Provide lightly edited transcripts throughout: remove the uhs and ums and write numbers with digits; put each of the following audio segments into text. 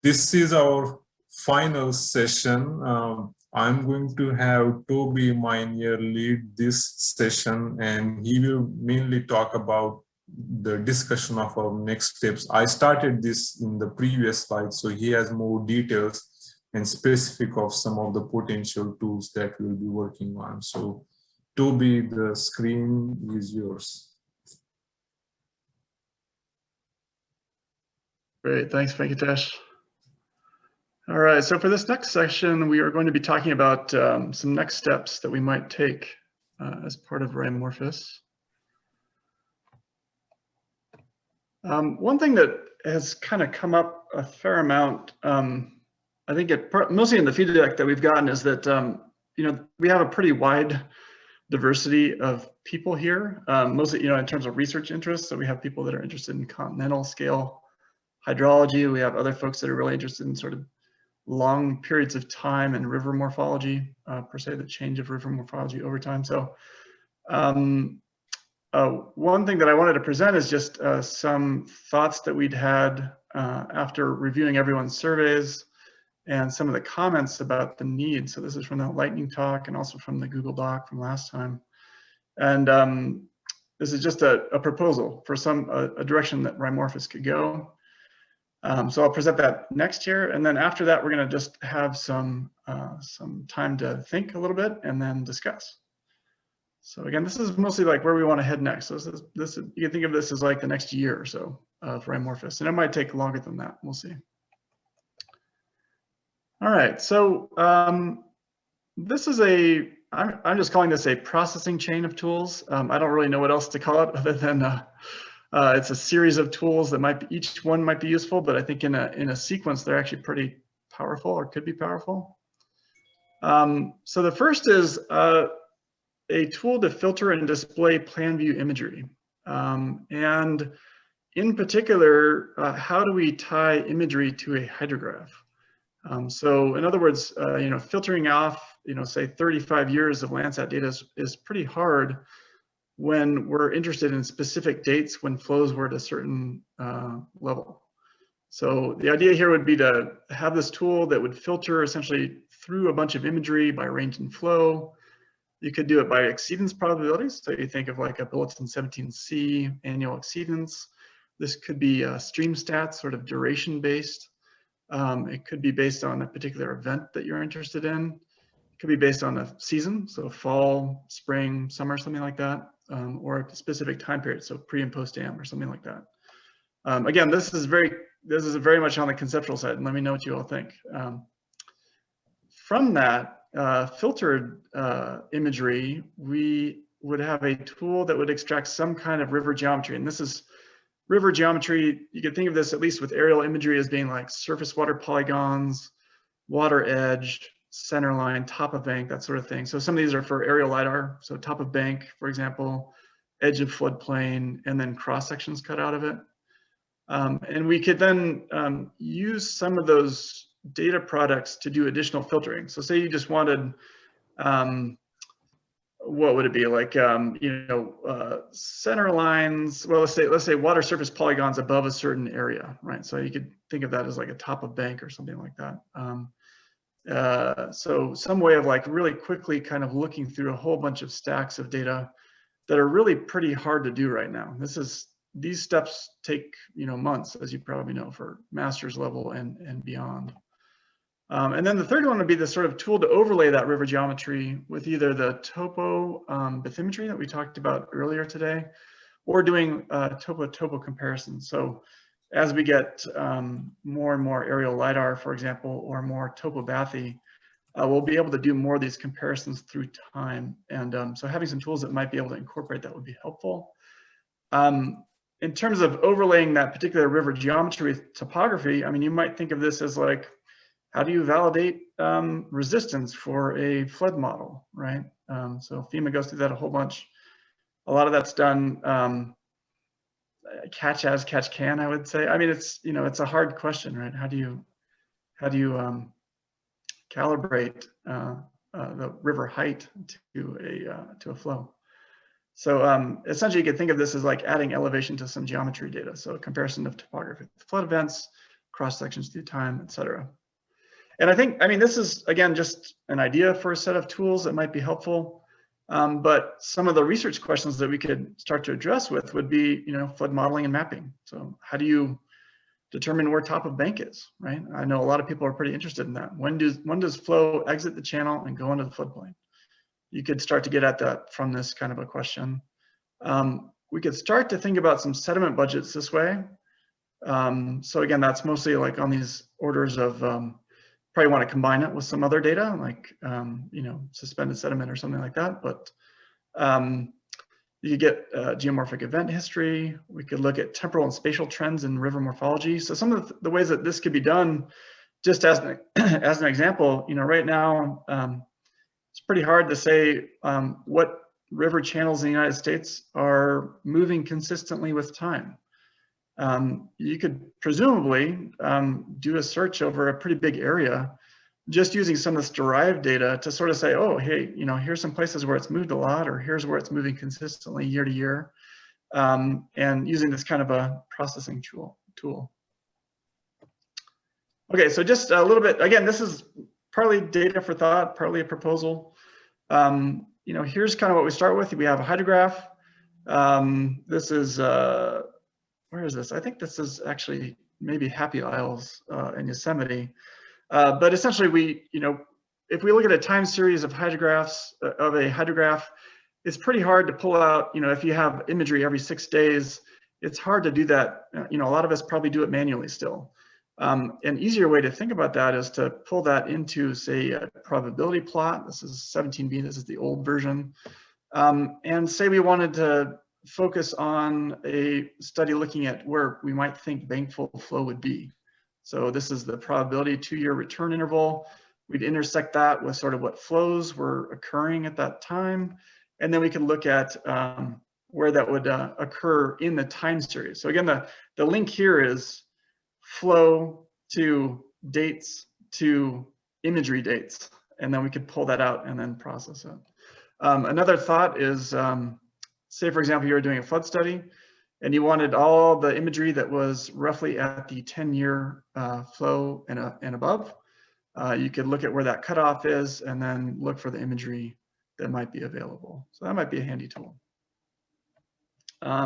This is our final session. I'm going to have Toby Minier lead this session, and he will mainly talk about the discussion of our next steps. I started this in the previous slide, so he has more details and specific of some of the potential tools that we'll be working on. So Toby, the screen is yours. Great, thanks, Venkatesh. All right, so for this next section, we are going to be talking about some next steps that we might take as part of RIMORPHIS. One thing that has kind of come up a fair amount, I think mostly in the feedback that we've gotten, is that we have a pretty wide diversity of people here, mostly in terms of research interests. So we have people that are interested in continental scale hydrology. We have other folks that are really interested in sort of long periods of time and river morphology, per se, the change of river morphology over time. So one thing that I wanted to present is just some thoughts that we'd had after reviewing everyone's surveys and some of the comments about the need. So this is from the lightning talk and also from the Google Doc from last time. And this is just a proposal for a direction that RIMORPHIS could go. So I'll present that next year, and then after that, we're going to just have some time to think a little bit and then discuss. So again, this is mostly like where we want to head next. So you can think of this as like the next year or so of RIMORPHIS, and it might take longer than that. We'll see. All right, so this is I'm just calling this a processing chain of tools. I don't really know what else to call it other than it's a series of tools that each one might be useful, but I think in a sequence, they're actually pretty powerful or could be powerful. So the first is a tool to filter and display plan view imagery. And in particular, how do we tie imagery to a hydrograph? So in other words, filtering off, say 35 years of Landsat data is pretty hard when we're interested in specific dates when flows were at a certain level. So the idea here would be to have this tool that would filter essentially through a bunch of imagery by range and flow. You could do it by exceedance probabilities. So you think of like a Bulletin 17C annual exceedance. This could be stream stats, sort of duration based. It could be based on a particular event that you're interested in. It could be based on a season, so fall, spring, summer, something like that. Or a specific time period, so pre and post dam or something like that. Again, this is very much on the conceptual side, and let me know what you all think. From that filtered imagery, we would have a tool that would extract some kind of river geometry, and this is river geometry. You could think of this, at least with aerial imagery, as being like surface water polygons, water edge, center line, top of bank, that sort of thing. So some of these are for aerial LiDAR. So top of bank, for example, edge of floodplain, and then cross sections cut out of it. And we could then use some of those data products to do additional filtering. So say you just wanted, what would it be like? Center lines. Well, let's say water surface polygons above a certain area, right? So you could think of that as like a top of bank or something like that. So some way of like really quickly kind of looking through a whole bunch of stacks of data that are really pretty hard to do right now. These steps take months, as you probably know, for master's level and beyond. And then the third one would be the sort of tool to overlay that river geometry with either the topo bathymetry that we talked about earlier today, or doing topo comparisons. So as we get more and more aerial LiDAR, for example, or more topobathy, we'll be able to do more of these comparisons through time. And so having some tools that might be able to incorporate that would be helpful. In terms of overlaying that particular river geometry with topography, I mean, you might think of this as like, how do you validate resistance for a flood model, right? So FEMA goes through that a whole bunch. A lot of that's done catch as catch can, I would say. I mean, it's a hard question, right? How do you calibrate the river height to a flow? So essentially, you could think of this as like adding elevation to some geometry data. So a comparison of topography, flood events, cross sections through time, etc. And I mean, this is, again, just an idea for a set of tools that might be helpful. But some of the research questions that we could start to address with would be, flood modeling and mapping. So how do you determine where top of bank is, right? I know a lot of people are pretty interested in that. When does flow exit the channel and go into the floodplain? You could start to get at that from this kind of a question. We could start to think about some sediment budgets this way. So again, that's mostly like on these orders of, probably want to combine it with some other data, like, suspended sediment or something like that. But you get geomorphic event history. We could look at temporal and spatial trends in river morphology. So some of the ways that this could be done, just as an, as an example, right now, it's pretty hard to say what river channels in the United States are moving consistently with time. You could presumably do a search over a pretty big area, just using some of this derived data to sort of say, oh, hey, here's some places where it's moved a lot, or here's where it's moving consistently year to year, and using this kind of a processing tool. Okay, so just a little bit, again, this is partly data for thought, partly a proposal. Here's kind of what we start with. We have a hydrograph. This is, where is this? I think this is actually maybe Happy Isles in Yosemite. But essentially, if we look at a time series of hydrographs, of a hydrograph, it's pretty hard to pull out, if you have imagery every 6 days, it's hard to do that. A lot of us probably do it manually still. An easier way to think about that is to pull that into, say, a probability plot. This is 17B, this is the old version. And say we wanted to focus on a study looking at where we might think bankful flow would be. So this is the probability 2-year return interval. We'd intersect that with sort of what flows were occurring at that time. And then we can look at where that would occur in the time series. So again, the link here is flow to dates to imagery dates. And then we could pull that out and then process it. Another thought is, say, for example, you were doing a flood study and you wanted all the imagery that was roughly at the 10-year flow and above. You could look at where that cutoff is and then look for the imagery that might be available. So that might be a handy tool.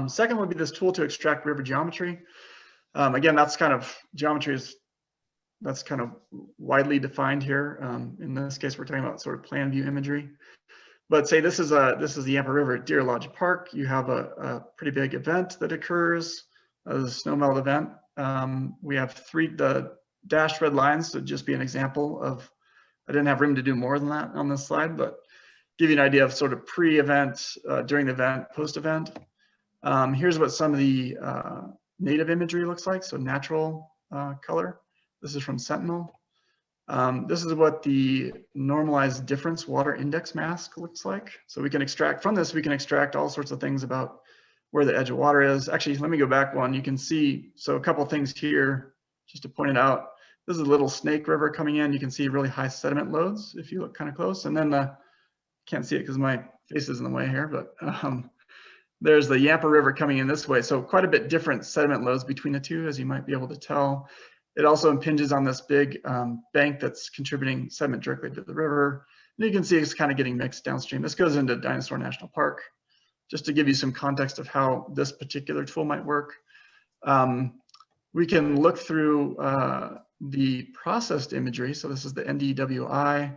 Second would be this tool to extract river geometry. Again, that's kind of geometry that's kind of widely defined here. In this case, we're talking about sort of plan view imagery. But say this is the Yampa River at Deer Lodge Park. You have a pretty big event that occurs, a snowmelt event. We have the dashed red lines to just be an example of, I didn't have room to do more than that on this slide, but give you an idea of sort of pre-event, during the event, post-event. Here's what some of the native imagery looks like, so natural color. This is from Sentinel. This is what the normalized difference water index mask looks like. So we can extract from this, we can extract all sorts of things about where the edge of water is. Actually, let me go back one. You can see, so a couple things here, just to point it out. This is a Little Snake River coming in. You can see really high sediment loads if you look kind of close. And then can't see it because my face is in the way here, but there's the Yampa River coming in this way. So quite a bit different sediment loads between the two, as you might be able to tell. It also impinges on this big bank that's contributing sediment directly to the river. And you can see it's kind of getting mixed downstream. This goes into Dinosaur National Park, just to give you some context of how this particular tool might work. We can look through the processed imagery. So this is the NDWI.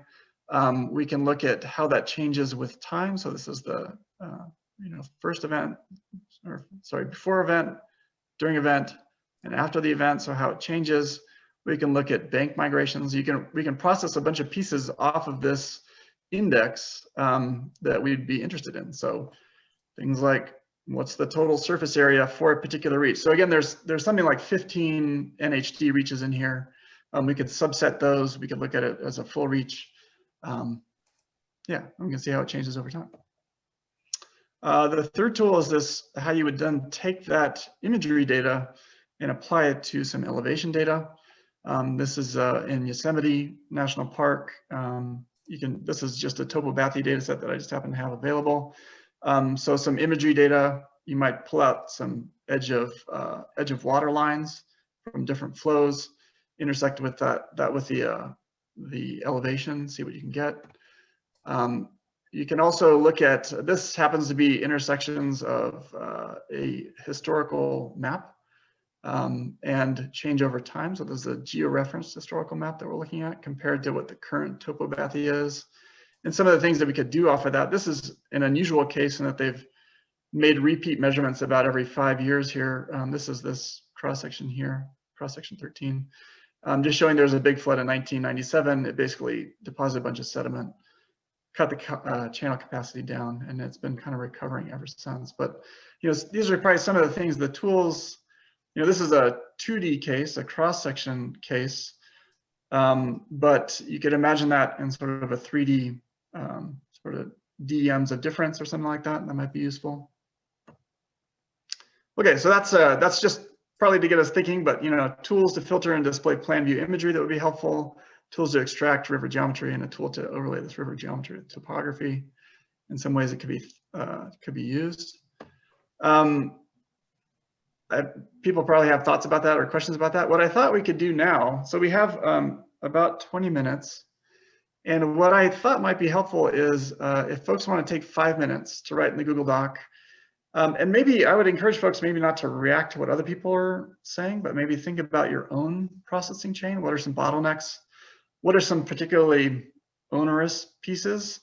We can look at how that changes with time. So this is the first event, or sorry, before event, during event, and after the event, so how it changes. We can look at bank migrations. We can process a bunch of pieces off of this index that we'd be interested in. So things like, what's the total surface area for a particular reach? So again, there's something like 15 NHD reaches in here. We could subset those. We could look at it as a full reach. Yeah, we can see how it changes over time. The third tool is this, how you would then take that imagery data and apply it to some elevation data. This is in Yosemite National Park. This is just a topobathy data set that I just happen to have available. So some imagery data, you might pull out some edge of water lines from different flows. intersect with that with the elevation, see what you can get. You can also look at, this happens to be intersections of a historical map and change over time. So there's a georeferenced historical map that we're looking at compared to what the current topography is. And some of the things that we could do off of that, this is an unusual case in that they've made repeat measurements about every 5 years here. This is this cross-section here, cross-section 13. Just showing there's a big flood in 1997. It basically deposited a bunch of sediment, cut the channel capacity down, and it's been kind of recovering ever since. But these are probably some of the things, the tools. This is a 2D case, a cross-section case, but you could imagine that in sort of a 3D sort of DEMs of difference or something like that. That might be useful. Okay, so that's just probably to get us thinking, but tools to filter and display plan view imagery that would be helpful, tools to extract river geometry, and a tool to overlay this river geometry with topography. In some ways, it could be used. People probably have thoughts about that or questions about that. What I thought we could do now, so we have about 20 minutes. And what I thought might be helpful is if folks want to take 5 minutes to write in the Google Doc, and maybe I would encourage folks maybe not to react to what other people are saying, but maybe think about your own processing chain. What are some bottlenecks? What are some particularly onerous pieces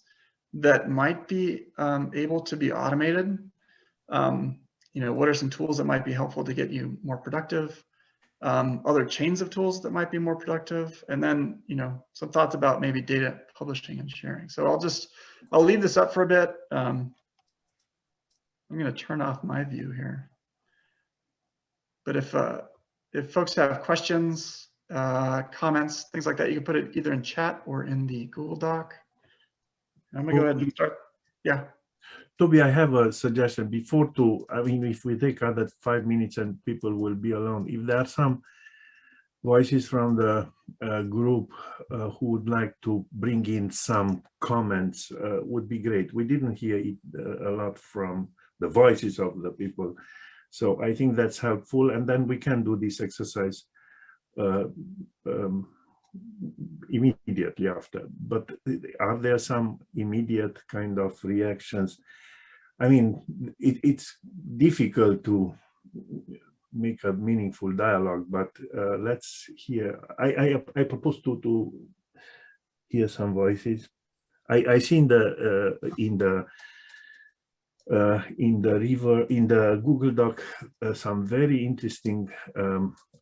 that might be able to be automated? What are some tools that might be helpful to get you more productive? Other chains of tools that might be more productive, and then some thoughts about maybe data publishing and sharing. So I'll leave this up for a bit. I'm going to turn off my view here. But if folks have questions, comments, things like that, you can put it either in chat or in the Google Doc. I'm going to go ahead and start. Yeah. Toby, I have a suggestion before if we take other 5 minutes and people will be alone, if there are some voices from the group who would like to bring in some comments, would be great. We didn't hear it a lot from the voices of the people. So I think that's helpful. And then we can do this exercise immediately after. But are there some immediate kind of reactions? I mean, it's difficult to make a meaningful dialogue, but let's hear. I propose to hear some voices. I see in the Google Doc some very interesting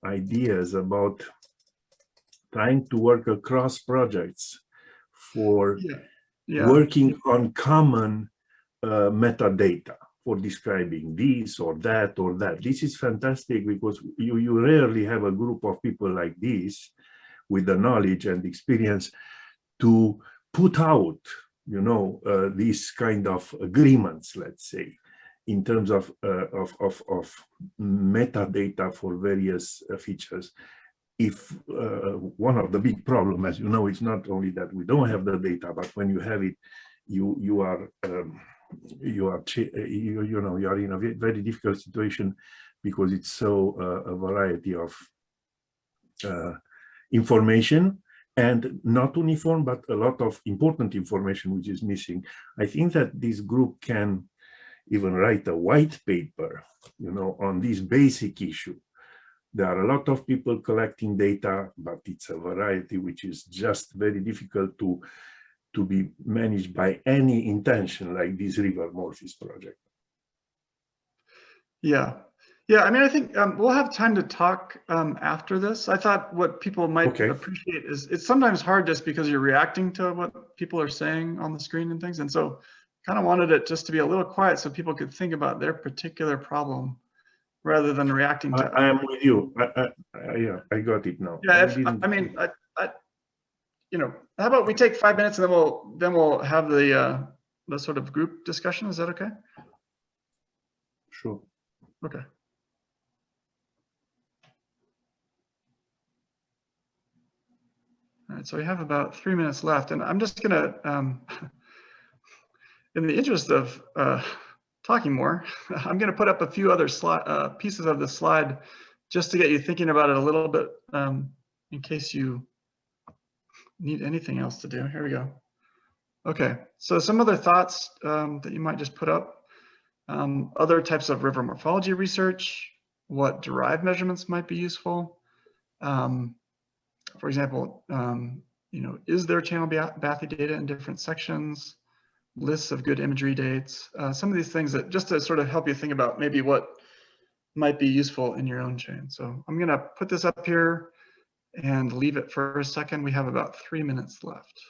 ideas about trying to work across projects for working on common metadata for describing this or that or that. This is fantastic because you rarely have a group of people like this with the knowledge and experience to put out, these kind of agreements, let's say, in terms of metadata for various features. If one of the big problems, as you know, is not only that we don't have the data, but when you have it, you are in a very difficult situation because it's so a variety of information, and not uniform, but a lot of important information which is missing. I think that this group can even write a white paper, on this basic issue. There are a lot of people collecting data, but it's a variety which is just very difficult to be managed by any intention like this RIMORPHIS project. Yeah. I mean, I think we'll have time to talk after this. I thought what people might appreciate is it's sometimes hard just because you're reacting to what people are saying on the screen and things. And so kind of wanted it just to be a little quiet so people could think about their particular problem rather than reacting to. I am with you. Yeah, I got it now. Yeah, how about we take 5 minutes and then we'll have the sort of group discussion. Is that okay? Sure. Okay. All right, so we have about 3 minutes left, and I'm just gonna, in the interest of talking more, I'm gonna put up a few other pieces of the slide just to get you thinking about it a little bit in case you need anything else to do. Here we go. Okay, so some other thoughts that you might just put up. Other types of river morphology research, what derived measurements might be useful. For example, is there channel bathy data in different sections? Lists of good imagery dates. Some of these things that just to sort of help you think about maybe what might be useful in your own chain. So I'm gonna put this up here and leave it for a second. We have about 3 minutes left.